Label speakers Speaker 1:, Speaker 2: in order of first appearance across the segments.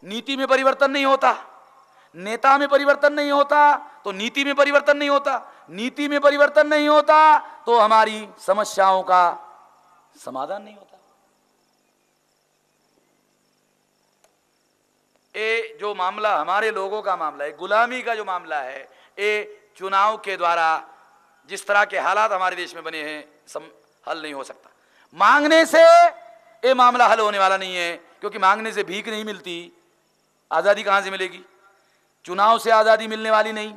Speaker 1: नीति में परिवर्तन नहीं होता, नेता में परिवर्तन नहीं होता तो नीति में परिवर्तन नहीं होता, नीति में परिवर्तन नहीं होता तो हमारी समस्याओं का समाधान नहीं होता। ये जो मामला हमारे लोगों का मामला है, गुलामी का जो मामला है, ये चुनाव के द्वारा जिस तरह के हालात हमारे देश में बने हैं हल नहीं हो सकता। मांगने से ये मामला हल होने वाला नहीं है, क्योंकि मांगने से भीख नहीं मिलती, आजादी कहां से मिलेगी? चुनाव से आजादी मिलने वाली नहीं,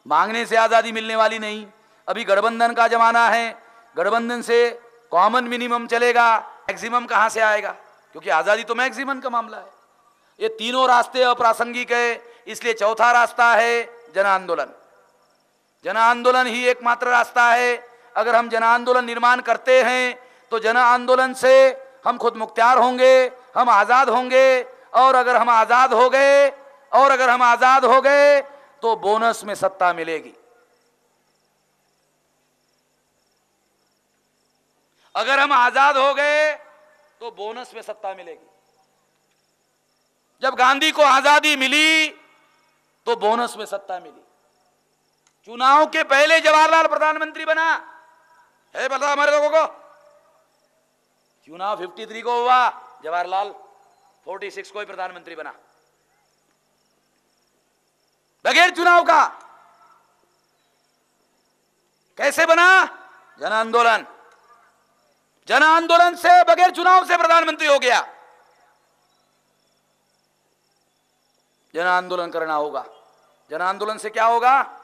Speaker 1: मांगने से आजादी मिलने वाली नहीं। अभी गठबंधन का जमाना है, गठबंधन से कॉमन मिनिमम चलेगा, मैक्सिमम कहां से आएगा? क्योंकि आजादी तो मैक्सिमम का मामला है। ये तीनों रास्ते अप्रासंगिक है, इसलिए चौथा रास्ता है जन आंदोलन। जन आंदोलन ही एकमात्र रास्ता है। अगर हम जन आंदोलन निर्माण करते हैं तो जन आंदोलन से हम खुद मुख्तियार होंगे, हम आजाद होंगे, और अगर हम आजाद हो गए तो बोनस में सत्ता मिलेगी। अगर हम आजाद हो गए तो बोनस में सत्ता मिलेगी। जब गांधी को आजादी मिली तो बोनस में सत्ता मिली। चुनाव के पहले जवाहरलाल प्रधानमंत्री बना है, पता हमारे लोगों को? चुनाव 53 को हुआ, जवाहरलाल 46 को ही प्रधानमंत्री बना, बगैर चुनाव का। कैसे बना? जन आंदोलन। जन आंदोलन से, बगैर चुनाव से प्रधानमंत्री हो गया। जन आंदोलन करना होगा। जन आंदोलन से क्या होगा?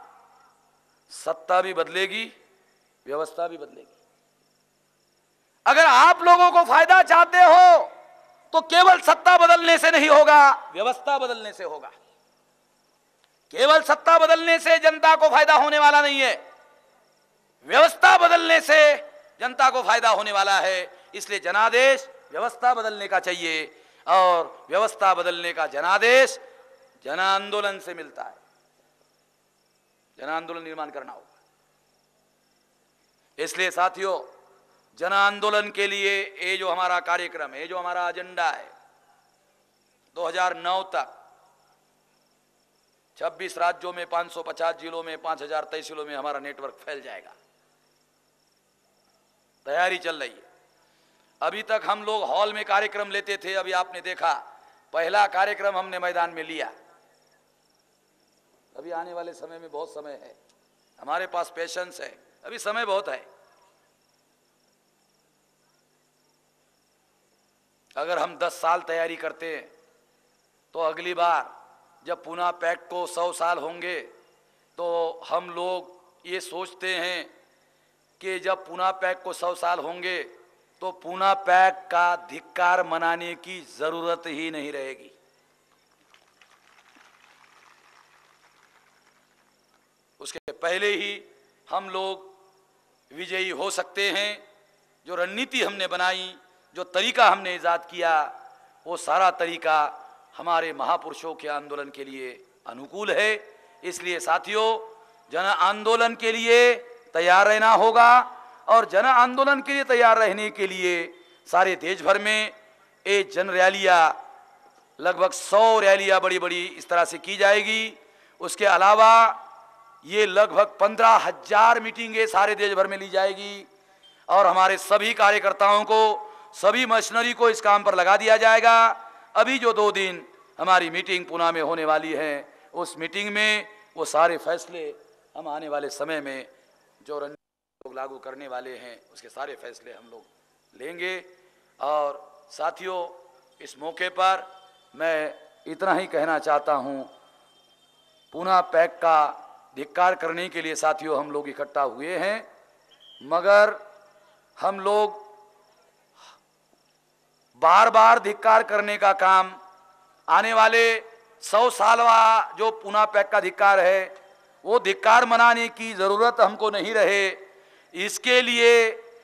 Speaker 1: सत्ता भी बदलेगी, व्यवस्था भी बदलेगी। अगर आप लोगों को फायदा चाहते हो तो केवल सत्ता बदलने से नहीं होगा, व्यवस्था बदलने से होगा। केवल सत्ता बदलने से जनता को फायदा होने वाला नहीं है, व्यवस्था बदलने से जनता को फायदा होने वाला है। इसलिए जनादेश व्यवस्था बदलने का चाहिए, और व्यवस्था बदलने का जनादेश जन आंदोलन से मिलता है। जन आंदोलन निर्माण करना होगा। इसलिए साथियों, जन आंदोलन के लिए ये जो हमारा कार्यक्रम है, ये जो हमारा एजेंडा है, 2009 तक 26 राज्यों में 550 जिलों में 5000 तहसीलों में हमारा नेटवर्क फैल जाएगा। तैयारी चल रही है। अभी तक हम लोग हॉल में कार्यक्रम लेते थे, अभी आपने देखा पहला कार्यक्रम हमने मैदान में लिया। अभी आने वाले समय में बहुत समय है, हमारे पास पेशेंस है, अभी समय बहुत है। अगर हम 10 साल तैयारी करते हैं तो अगली बार जब पूना पैक्ट को 100 साल होंगे तो हम लोग ये सोचते हैं कि जब पूना पैक्ट को 100 साल होंगे तो पूना पैक्ट का धिक्कार मनाने की जरूरत ही नहीं रहेगी। उसके पहले ही हम लोग विजयी हो सकते हैं। जो रणनीति हमने बनाई, जो तरीका हमने ईजाद किया, वो सारा तरीका हमारे महापुरुषों के आंदोलन के लिए अनुकूल है। इसलिए साथियों, जन आंदोलन के लिए तैयार रहना होगा, और जन आंदोलन के लिए तैयार रहने के लिए सारे देश भर में ये जन रैलियाँ, लगभग 100 रैलियाँ बड़ी बड़ी इस तरह से की जाएगी। उसके अलावा ये लगभग 15,000 मीटिंगें सारे देश भर में ली जाएगी, और हमारे सभी कार्यकर्ताओं को, सभी मशीनरी को इस काम पर लगा दिया जाएगा। अभी जो 2 दिन हमारी मीटिंग पुणे में होने वाली है, उस मीटिंग में वो सारे फैसले हम आने वाले समय में जो रणनीति लोग लागू करने वाले हैं, उसके सारे फैसले हम लोग लेंगे। और साथियों, इस मौके पर मैं इतना ही कहना चाहता हूँ, पूना पैक्ट का धिक्कार करने के लिए साथियों हम लोग इकट्ठा हुए हैं, मगर हम लोग बार बार धिक्कार करने का काम, आने वाले 100 सालवा जो पूना पैक्ट का धिक्कार है, वो धिक्कार मनाने की ज़रूरत हमको नहीं रहे। इसके लिए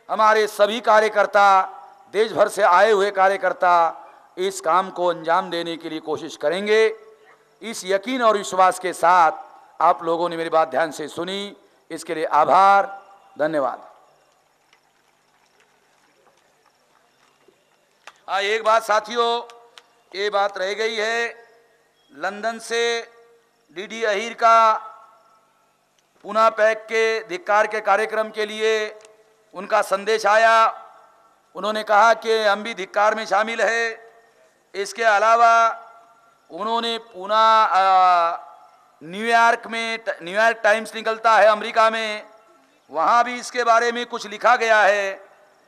Speaker 1: हमारे सभी कार्यकर्ता, देश भर से आए हुए कार्यकर्ता इस काम को अंजाम देने के लिए कोशिश करेंगे। इस यकीन और विश्वास के साथ आप लोगों ने मेरी बात ध्यान से सुनी, इसके लिए आभार, धन्यवाद। एक बात साथियों, ये बात रह गई है लंदन से डीडी अहीर का पूना पैक के धिक्कार के कार्यक्रम के लिए उनका संदेश आया। उन्होंने कहा कि हम भी धिक्कार में शामिल है। इसके अलावा उन्होंने पूना न्यूयॉर्क टाइम्स निकलता है अमेरिका में, वहाँ भी इसके बारे में कुछ लिखा गया है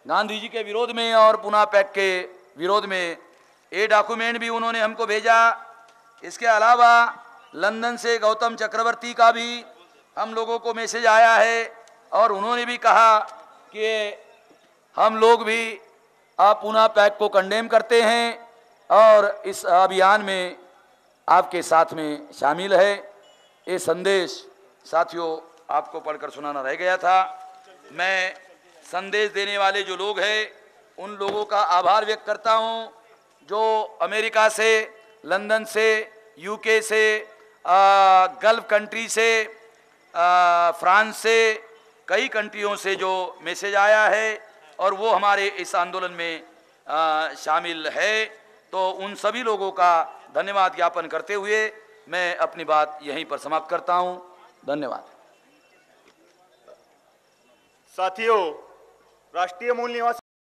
Speaker 1: गांधी जी के विरोध में और पूना पैक के विरोध में। ये डॉक्यूमेंट भी उन्होंने हमको भेजा। इसके अलावा लंदन से गौतम चक्रवर्ती का भी हम लोगों को मैसेज आया है और उन्होंने भी कहा कि हम लोग भी पूना पैक को कंडेम करते हैं और इस अभियान में आपके साथ में शामिल है। ये संदेश साथियों आपको पढ़कर सुनाना रह गया था। मैं संदेश देने वाले जो लोग हैं उन लोगों का आभार व्यक्त करता हूं, जो अमेरिका से, लंदन से, यूके से, गल्फ कंट्री से, फ्रांस से, कई कंट्रियों से जो मैसेज आया है और वो हमारे इस आंदोलन में शामिल है। तो उन सभी लोगों का धन्यवाद ज्ञापन करते हुए मैं अपनी बात यहीं पर समाप्त करता हूं। धन्यवाद।
Speaker 2: साथियों, राष्ट्रीय मूल निवासी